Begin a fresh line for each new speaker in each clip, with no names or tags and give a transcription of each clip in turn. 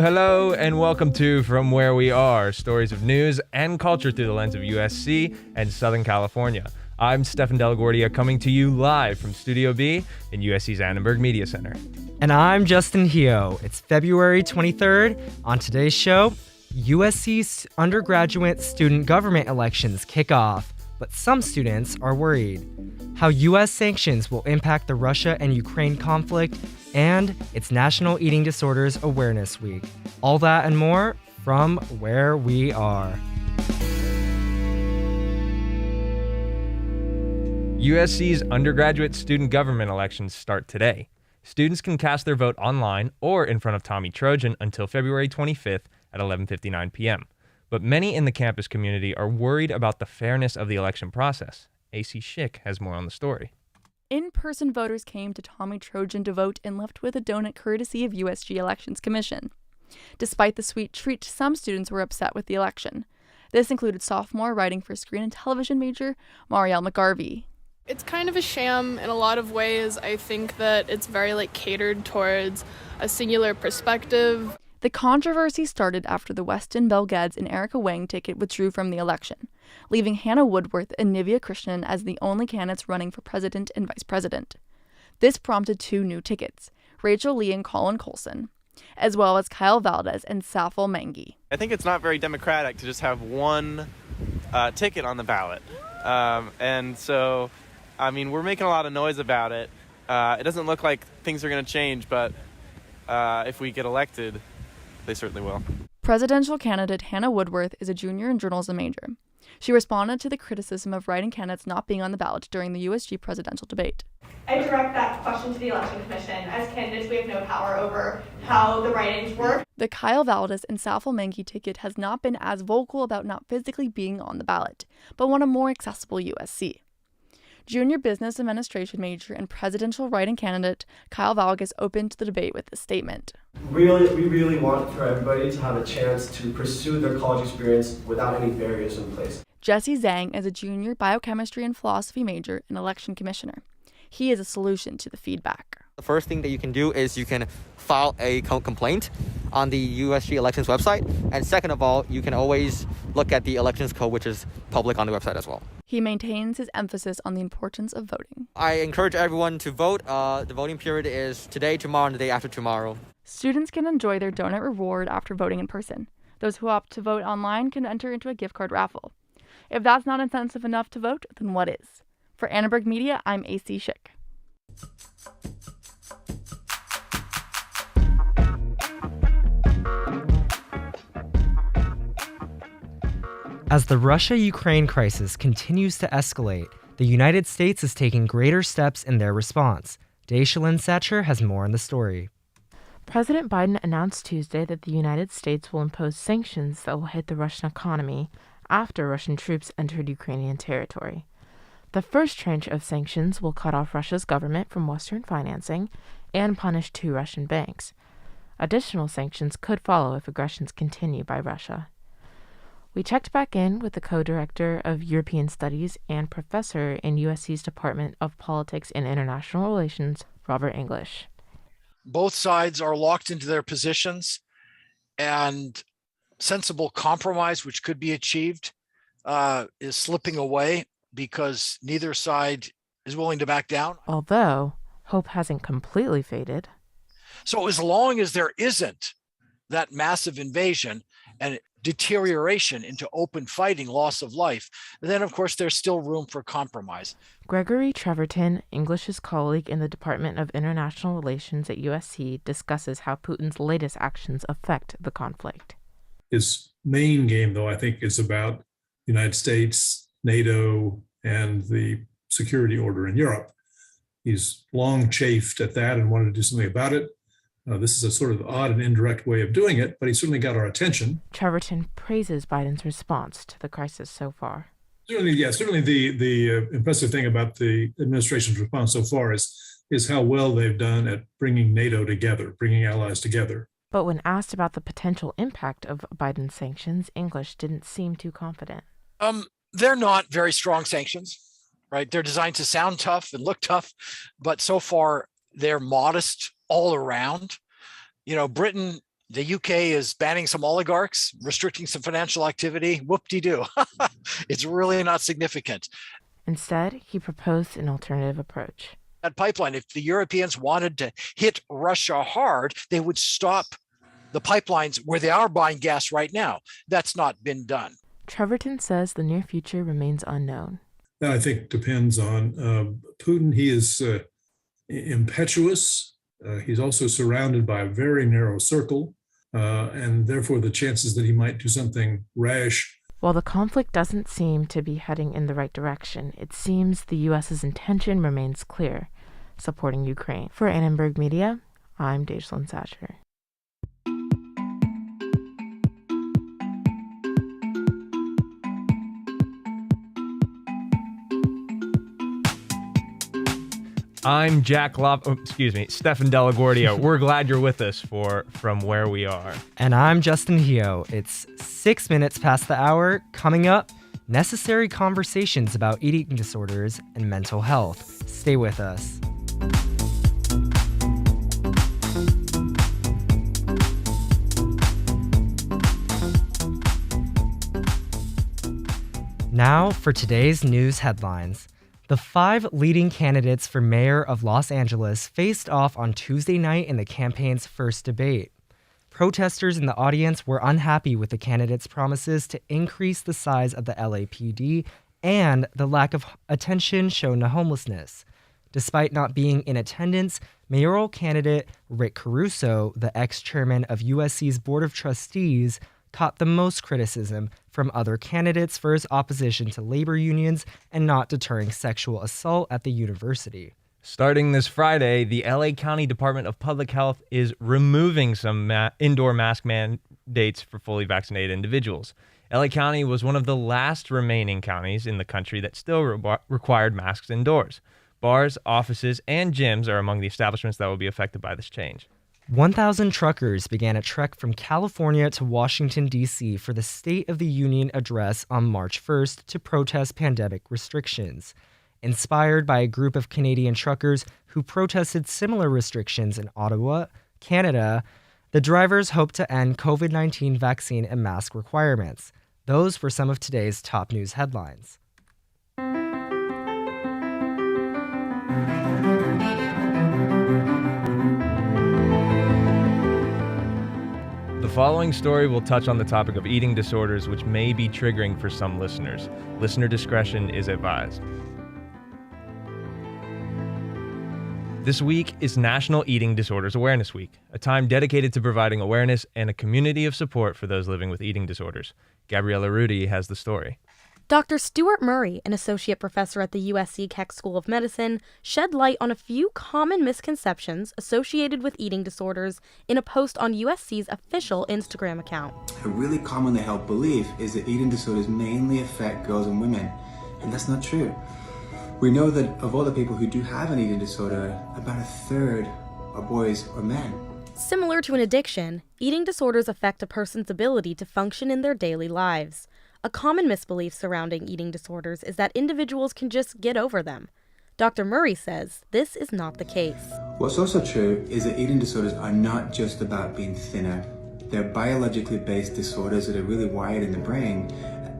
Hello, and welcome to From Where We Are, stories of news and culture through the lens of USC and Southern California. I'm Stefan Guardia, coming to you live from Studio B in USC's Annenberg Media Center.
And I'm Justin Hio. It's February 23rd. On today's show, USC's undergraduate student government elections kick off, but some students are worried. How U.S. sanctions will impact the Russia and Ukraine conflict, and it's National Eating Disorders Awareness Week. All that and more from Where We Are.
USC's undergraduate student government elections start today. Students can cast their vote online or in front of Tommy Trojan until February 25th at 11:59 p.m. But many in the campus community are worried about the fairness of the election process. AC Shick has more on the story.
In-person voters came to Tommy Trojan to vote and left with a donut courtesy of USG Elections Commission. Despite the sweet treat, some students were upset with the election. This included sophomore writing for screen and television major Marielle McGarvey.
It's kind of a sham in a lot of ways. I think that it's very catered towards a singular perspective.
The controversy started after the Weston Belgeds and Erica Wang ticket withdrew from the election, leaving Hannah Woodworth and Nivea Krishnan as the only candidates running for president and vice president. This prompted two new tickets, Rachel Lee and Colin Colson, as well as Kyle Valdez and Safal Mengi.
I think it's not very democratic to just have one ticket on the ballot. And so, we're making a lot of noise about it. It doesn't look like things are going to change, but if we get elected, they certainly will.
Presidential candidate Hannah Woodworth is a junior and journalism major. She responded to the criticism of writing candidates not being on the ballot during the USG presidential debate.
I direct that question to the Election Commission. As candidates, we have no power over how the write-ins work.
The Kyle Valdez and Safal Mengi ticket has not been as vocal about not physically being on the ballot, but won a more accessible USC. Junior business administration major and presidential writing candidate Kyle Valdez opened the debate with this statement.
We really want for everybody to have a chance to pursue their college experience without any barriers in place.
Jesse Zhang is a junior biochemistry and philosophy major and election commissioner. He is a solution to the feedback.
The first thing that you can do is you can file a complaint on the USG elections website. And second of all, you can always look at the elections code, which is public on the website as well.
He maintains his emphasis on the importance of voting.
I encourage everyone to vote. The voting period is today, tomorrow, and the day after tomorrow.
Students can enjoy their donut reward after voting in person. Those who opt to vote online can enter into a gift card raffle. If that's not incentive enough to vote, then what is? For Annenberg Media, I'm AC Shick.
As the Russia-Ukraine crisis continues to escalate, the United States is taking greater steps in their response. Daishalyn Satcher has more on the story.
President Biden announced Tuesday that the United States will impose sanctions that will hit the Russian economy after Russian troops entered Ukrainian territory. The first tranche of sanctions will cut off Russia's government from Western financing and punish two Russian banks. Additional sanctions could follow if aggressions continue by Russia. We checked back in with the co-director of European Studies and professor in USC's Department of Politics and International Relations, Robert English.
Both sides are locked into their positions, and sensible compromise, which could be achieved, is slipping away because neither side is willing to back down.
Although hope hasn't completely faded.
So as long as there isn't that massive invasion and deterioration into open fighting, loss of life, then of course there's still room for compromise.
Gregory Treverton, English's colleague in the Department of International Relations at USC, discusses how Putin's latest actions affect the conflict.
His main game, though, I think is about the United States, NATO, and the security order in Europe. He's long chafed at that and wanted to do something about it. This is a sort of odd and indirect way of doing it, but he certainly got our attention.
Treverton praises Biden's response to the crisis so far.
Certainly the impressive thing about the administration's response so far is how well they've done at bringing NATO together, bringing allies together.
But when asked about the potential impact of Biden's sanctions, English didn't seem too confident.
They're not very strong sanctions, right? They're designed to sound tough and look tough, but so far they're modest all around. You know, Britain The UK is banning some oligarchs, restricting some financial activity. Whoop-de-doo. It's really not significant.
Instead, he proposed an alternative approach.
That pipeline, if the Europeans wanted to hit Russia hard, they would stop the pipelines where they are buying gas right now. That's not been done.
Treverton says the near future remains unknown.
That I think depends on Putin. He is impetuous. He's also surrounded by a very narrow circle, and therefore the chances that he might do something rash.
While the conflict doesn't seem to be heading in the right direction, it seems the U.S.'s intention remains clear, supporting Ukraine. For Annenberg Media, I'm Daishalyn Satcher.
I'm Stefan Della Guardia. We're glad you're with us for From Where We Are.
And I'm Justin Hio. It's 6 minutes past the hour. Coming up, necessary conversations about eating disorders and mental health. Stay with us. Now for today's news headlines. The 5 leading candidates for mayor of Los Angeles faced off on Tuesday night in the campaign's first debate. Protesters in the audience were unhappy with the candidates' promises to increase the size of the LAPD and the lack of attention shown to homelessness. Despite not being in attendance, mayoral candidate Rick Caruso, the ex-chairman of USC's Board of Trustees, caught the most criticism from other candidates for his opposition to labor unions and not deterring sexual assault at the university.
Starting this Friday, the LA County Department of Public Health is removing some indoor mask mandates for fully vaccinated individuals. LA County was one of the last remaining counties in the country that still required masks indoors. Bars, offices, and gyms are among the establishments that will be affected by this change.
1,000 truckers began a trek from California to Washington, D.C. for the State of the Union address on March 1st to protest pandemic restrictions. Inspired by a group of Canadian truckers who protested similar restrictions in Ottawa, Canada, the drivers hope to end COVID-19 vaccine and mask requirements. Those were some of today's top news headlines.
The following story will touch on the topic of eating disorders, which may be triggering for some listeners. Listener discretion is advised. This week is National Eating Disorders Awareness Week, a time dedicated to providing awareness and a community of support for those living with eating disorders. Gabriella Rudy has the story.
Dr. Stuart Murray, an associate professor at the USC Keck School of Medicine, shed light on a few common misconceptions associated with eating disorders in a post on USC's official Instagram account.
A really commonly held belief is that eating disorders mainly affect girls and women, and that's not true. We know that of all the people who do have an eating disorder, about a third are boys or men.
Similar to an addiction, eating disorders affect a person's ability to function in their daily lives. A common misbelief surrounding eating disorders is that individuals can just get over them. Dr. Murray says this is not the case.
What's also true is that eating disorders are not just about being thinner. They're biologically based disorders that are really wired in the brain,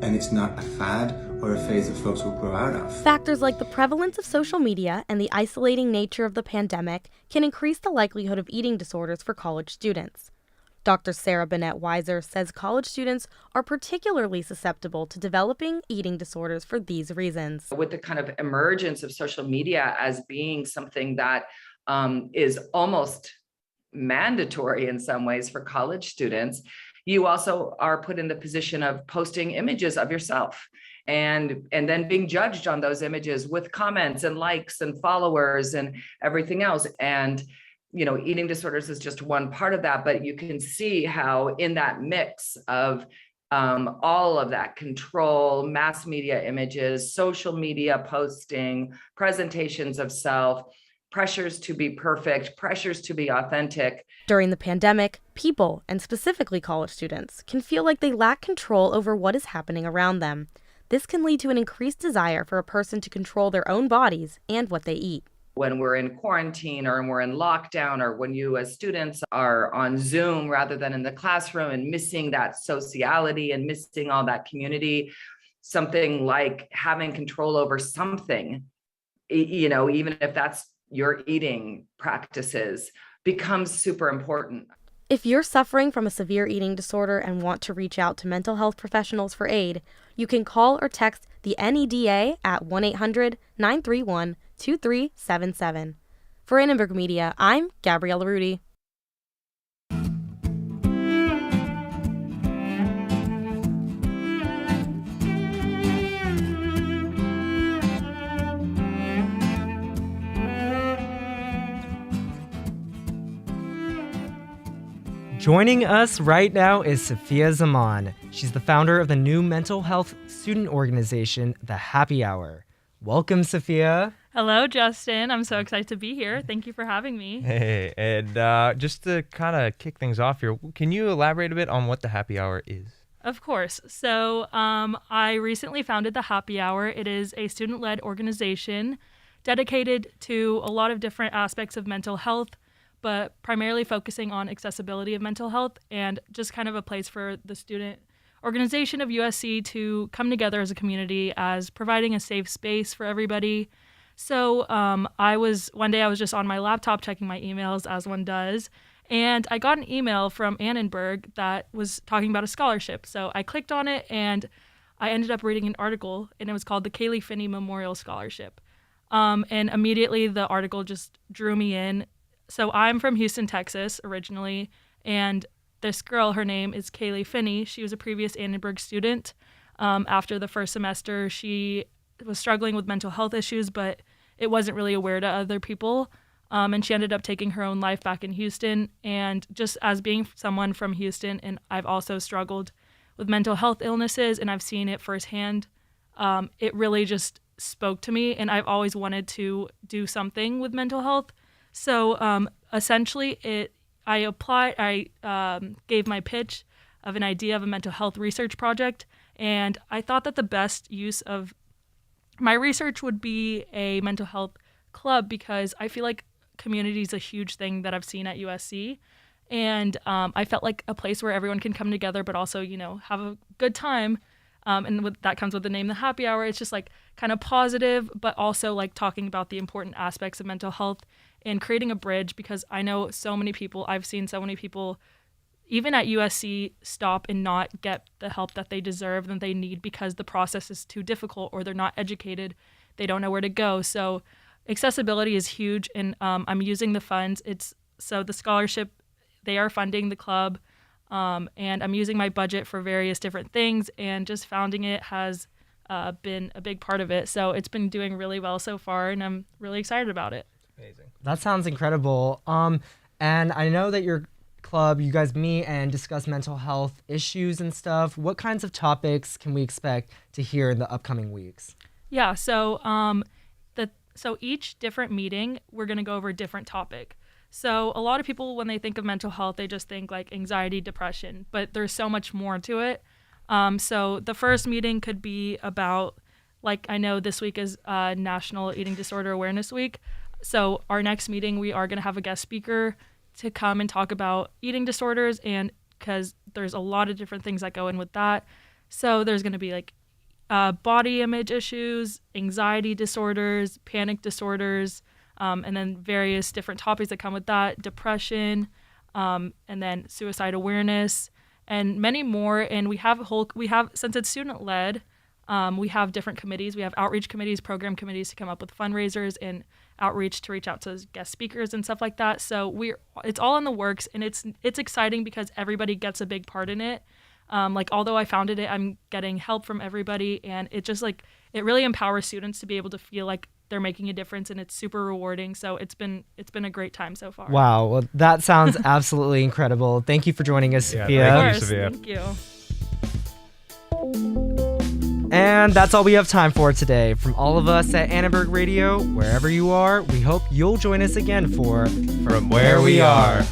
and it's not a fad or a phase that folks will grow out of.
Factors like the prevalence of social media and the isolating nature of the pandemic can increase the likelihood of eating disorders for college students. Dr. Sarah Bennett-Weiser says college students are particularly susceptible to developing eating disorders for these reasons.
With the kind of emergence of social media as being something that is almost mandatory in some ways for college students, you also are put in the position of posting images of yourself and then being judged on those images with comments and likes and followers and everything else. And eating disorders is just one part of that, but you can see how in that mix of all of that control, mass media images, social media posting, presentations of self, pressures to be perfect, pressures to be authentic.
During the pandemic, people, and specifically college students, can feel like they lack control over what is happening around them. This can lead to an increased desire for a person to control their own bodies and what they eat.
when we're in quarantine or when we're in lockdown, or when you as students are on Zoom rather than in the classroom and missing that sociality and missing all that community, something like having control over something, even if that's your eating practices, becomes super important.
If you're suffering from a severe eating disorder and want to reach out to mental health professionals for aid, you can call or text the NEDA at 1-800-931-2377. For Annenberg Media, I'm Gabriella Rudy.
Joining us right now is Saphia Zaman. She's the founder of the new mental health student organization, The Happy Hour. Welcome, Saphia.
Hello, Justin. I'm so excited to be here. Thank you for having me.
Hey, and just to kind of kick things off here, can you elaborate a bit on what The Happy Hour is?
Of course. So I recently founded The Happy Hour. It is a student-led organization dedicated to a lot of different aspects of mental health, but primarily focusing on accessibility of mental health and just kind of a place for the student organization of USC to come together as a community, as providing a safe space for everybody. So one day I was just on my laptop checking my emails, as one does, and I got an email from Annenberg that was talking about a scholarship. So I clicked on it and I ended up reading an article, and it was called the Kaylee Finney Memorial Scholarship. And immediately the article just drew me in. So I'm from Houston, Texas originally, and this girl, her name is Kaylee Finney. She was a previous Annenberg student. After the first semester, she was struggling with mental health issues, but it wasn't really aware to other people. And she ended up taking her own life back in Houston. And just as being someone from Houston, and I've also struggled with mental health illnesses, and I've seen it firsthand, it really just spoke to me. And I've always wanted to do something with mental health. So essentially, I gave my pitch of an idea of a mental health research project, and I thought that the best use of my research would be a mental health club, because I feel like community is a huge thing that I've seen at USC, and I felt like a place where everyone can come together, but also, have a good time. And that comes with the name The Happy Hour. It's just like kind of positive, but also like talking about the important aspects of mental health and creating a bridge, because I know I've seen so many people, even at USC, stop and not get the help that they deserve and they need because the process is too difficult, or they're not educated. They don't know where to go. So accessibility is huge, and I'm using the funds. So the scholarship, they are funding the club, and I'm using my budget for various different things, and just founding it has been a big part of it. So it's been doing really well so far, and I'm really excited about it.
Amazing. That sounds incredible. And I know that your club, you guys meet and discuss mental health issues and stuff. What kinds of topics can we expect to hear in the upcoming weeks?
Yeah, so so each different meeting, we're going to go over a different topic. So a lot of people, when they think of mental health, they just think like anxiety, depression, but there's so much more to it. So the first meeting could be about, like, I know this week is National Eating Disorder Awareness Week. So our next meeting, we are going to have a guest speaker to come and talk about eating disorders, and because there's a lot of different things that go in with that. So there's going to be like body image issues, anxiety disorders, panic disorders, and then various different topics that come with that, depression, and then suicide awareness, and many more. And we have since it's student led, we have different committees. We have outreach committees, program committees to come up with fundraisers, and outreach to reach out to guest speakers and stuff like that. So it's all in the works, and it's exciting because everybody gets a big part in it. Although I founded it, I'm getting help from everybody, and it just it really empowers students to be able to feel like they're making a difference, and it's super rewarding. So it's been a great time so far.
Wow, well, that sounds absolutely incredible. Thank you for joining us, Saphia.
Thank you.
And that's all we have time for today. From all of us at Annenberg Radio, wherever you are, we hope you'll join us again for From Where We Are.